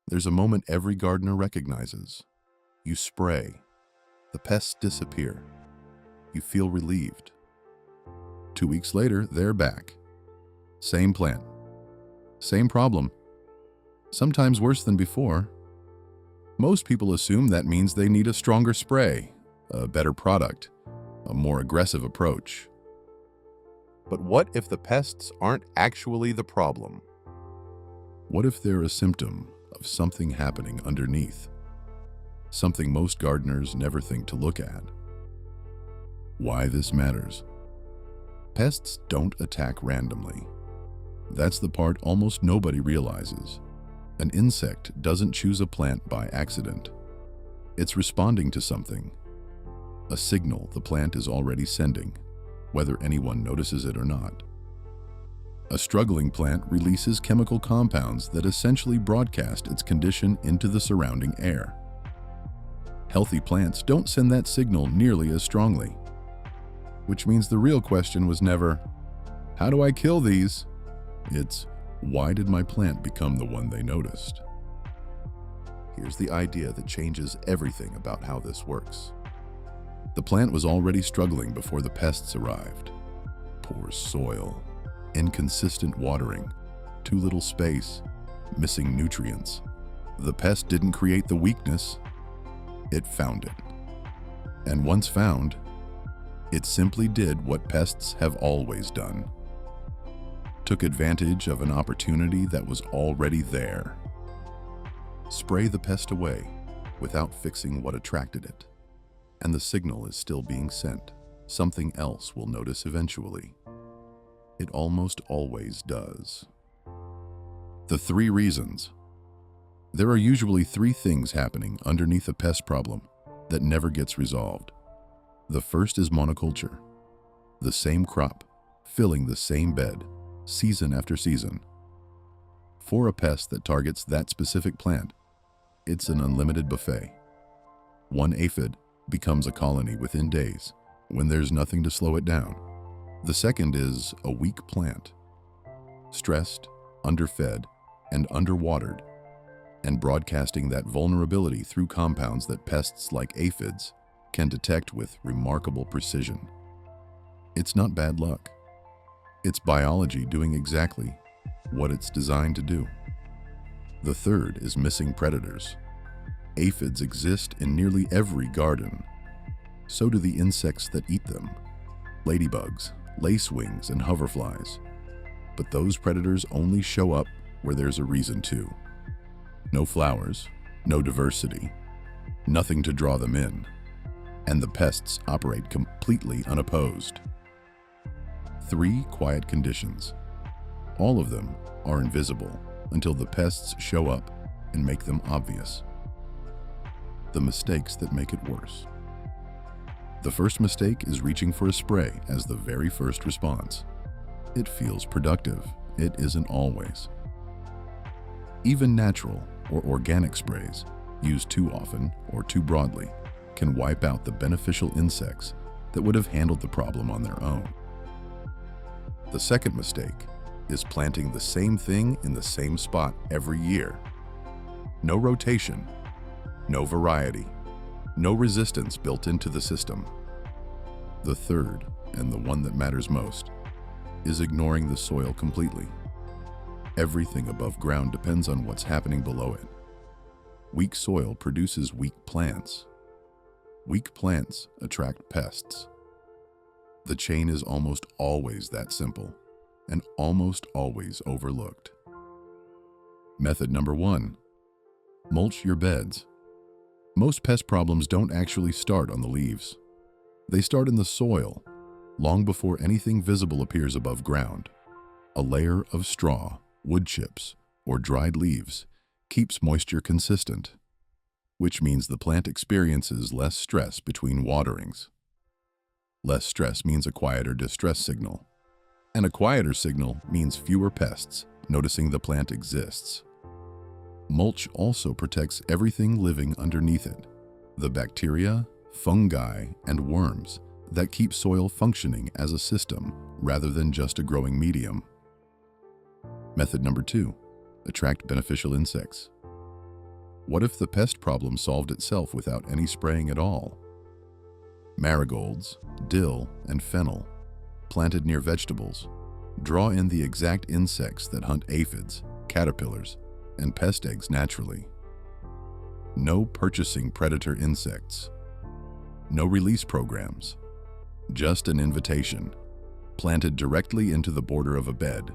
There's a moment every gardener recognizes. You spray. The pests disappear. You feel relieved. 2 weeks later, they're back. Same plant. Same problem. Sometimes worse than before. Most people assume that means they need a stronger spray, a better product, a more aggressive approach. But what if the pests aren't actually the problem? What if they're a symptom of something happening underneath? Something most gardeners never think to look at. Why this matters. Pests don't attack randomly. That's the part almost nobody realizes. An insect doesn't choose a plant by accident. It's responding to something, a signal the plant is already sending, whether anyone notices it or not. A struggling plant releases chemical compounds that essentially broadcast its condition into the surrounding air. Healthy plants don't send that signal nearly as strongly, which means the real question was never, how do I kill these? It's, why did my plant become the one they noticed? Here's the idea that changes everything about how this works. The plant was already struggling before the pests arrived. Poor soil, inconsistent watering, too little space, missing nutrients. The pest didn't create the weakness, it found it. And once found, it simply did what pests have always done. Took advantage of an opportunity that was already there. Spray the pest away without fixing what attracted it, and the signal is still being sent. Something else will notice eventually. It almost always does. The 3 reasons. There are usually 3 things happening underneath a pest problem that never gets resolved. The first is monoculture. The same crop, filling the same bed, season after season. For a pest that targets that specific plant, it's an unlimited buffet. One aphid becomes a colony within days when there's nothing to slow it down. The second is a weak plant. Stressed, underfed, and underwatered, and broadcasting that vulnerability through compounds that pests like aphids can detect with remarkable precision. It's not bad luck. It's biology doing exactly what it's designed to do. The third is missing predators. Aphids exist in nearly every garden. So do the insects that eat them. Ladybugs, lacewings, and hoverflies. But those predators only show up where there's a reason to. No flowers, no diversity, nothing to draw them in. And the pests operate completely unopposed. 3 quiet conditions. All of them are invisible until the pests show up and make them obvious. The mistakes that make it worse. The first mistake is reaching for a spray as the very first response. It feels productive. It isn't always. Even natural or organic sprays, used too often or too broadly, can wipe out the beneficial insects that would have handled the problem on their own. The second mistake is planting the same thing in the same spot every year. No rotation, no variety, no resistance built into the system. The third, and the one that matters most, is ignoring the soil completely. Everything above ground depends on what's happening below it. Weak soil produces weak plants. Weak plants attract pests. The chain is almost always that simple, and almost always overlooked. Method number 1. Mulch your beds. Most pest problems don't actually start on the leaves. They start in the soil, long before anything visible appears above ground. A layer of straw, wood chips, or dried leaves keeps moisture consistent, which means the plant experiences less stress between waterings. Less stress means a quieter distress signal, and a quieter signal means fewer pests noticing the plant exists. Mulch also protects everything living underneath it, the bacteria, fungi, and worms that keep soil functioning as a system rather than just a growing medium. Method number 2, attract beneficial insects. What if the pest problem solved itself without any spraying at all? Marigolds, dill, and fennel, planted near vegetables, draw in the exact insects that hunt aphids, caterpillars, and pest eggs naturally. No purchasing predator insects. No release programs. Just an invitation, planted directly into the border of a bed.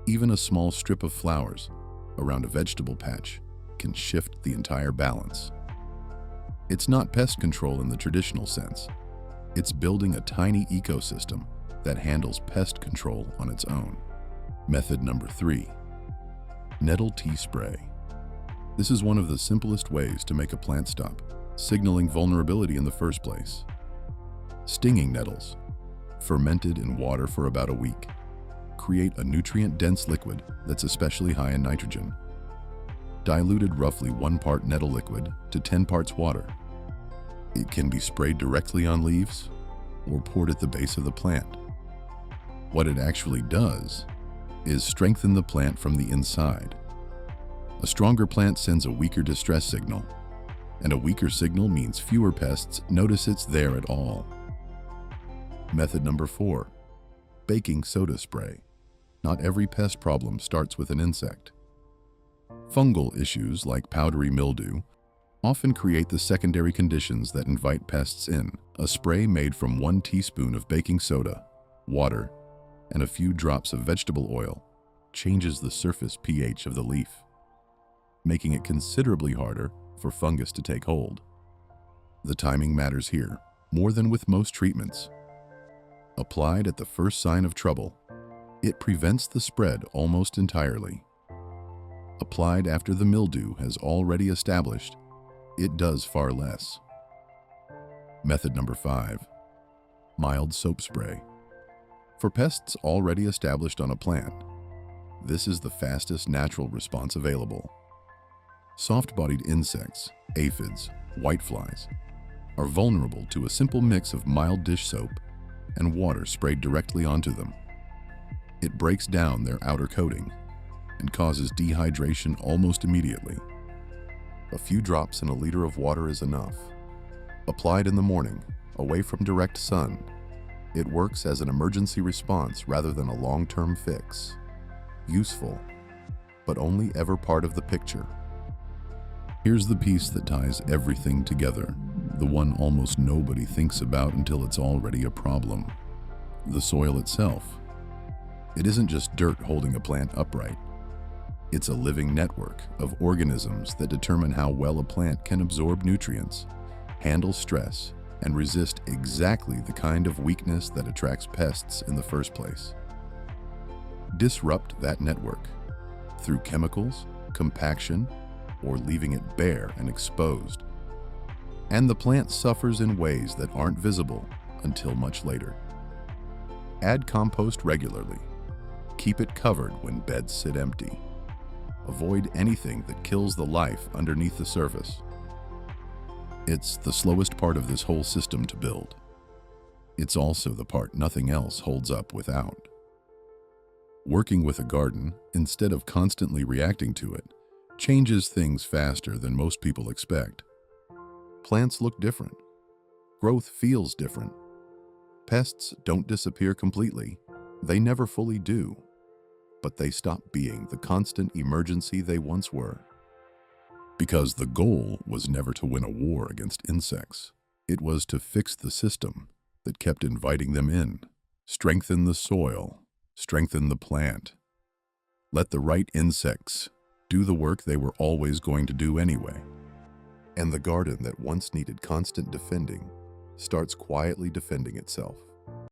Even a small strip of flowers around a vegetable patch can shift the entire balance. It's not pest control in the traditional sense. It's building a tiny ecosystem that handles pest control on its own. Method number 3. Nettle tea spray. This is one of the simplest ways to make a plant stop signaling vulnerability in the first place. Stinging nettles, fermented in water for about a week, create a nutrient-dense liquid that's especially high in nitrogen. Diluted roughly 1 part nettle liquid to 10 parts water. It can be sprayed directly on leaves or poured at the base of the plant. What it actually does is strengthen the plant from the inside. A stronger plant sends a weaker distress signal, and a weaker signal means fewer pests notice it's there at all. Method number 4. Baking soda spray. Not every pest problem starts with an insect. Fungal issues like powdery mildew often create the secondary conditions that invite pests in. A spray made from 1 teaspoon of baking soda, water, and a few drops of vegetable oil changes the surface pH of the leaf, making it considerably harder for fungus to take hold. The timing matters here, more than with most treatments. Applied at the first sign of trouble, it prevents the spread almost entirely. Applied after the mildew has already established, it does far less. Method number 5. Mild soap spray. For pests already established on a plant, this is the fastest natural response available. Soft-bodied insects, aphids, whiteflies, are vulnerable to a simple mix of mild dish soap and water sprayed directly onto them. It breaks down their outer coating and causes dehydration almost immediately. A few drops in a liter of water is enough. Applied in the morning, away from direct sun, it works as an emergency response rather than a long-term fix. Useful, but only ever part of the picture. Here's the piece that ties everything together, the one almost nobody thinks about until it's already a problem. The soil itself. It isn't just dirt holding a plant upright. It's a living network of organisms that determine how well a plant can absorb nutrients, handle stress, and resist exactly the kind of weakness that attracts pests in the first place. Disrupt that network through chemicals, compaction, or leaving it bare and exposed, and the plant suffers in ways that aren't visible until much later. Add compost regularly. Keep it covered when beds sit empty. Avoid anything that kills the life underneath the surface. It's the slowest part of this whole system to build. It's also the part nothing else holds up without. Working with a garden, instead of constantly reacting to it, changes things faster than most people expect. Plants look different. Growth feels different. Pests don't disappear completely. They never fully do. But they stop being the constant emergency they once were. Because the goal was never to win a war against insects. It was to fix the system that kept inviting them in. Strengthen the soil. Strengthen the plant. Let the right insects do the work they were always going to do anyway. And the garden that once needed constant defending starts quietly defending itself.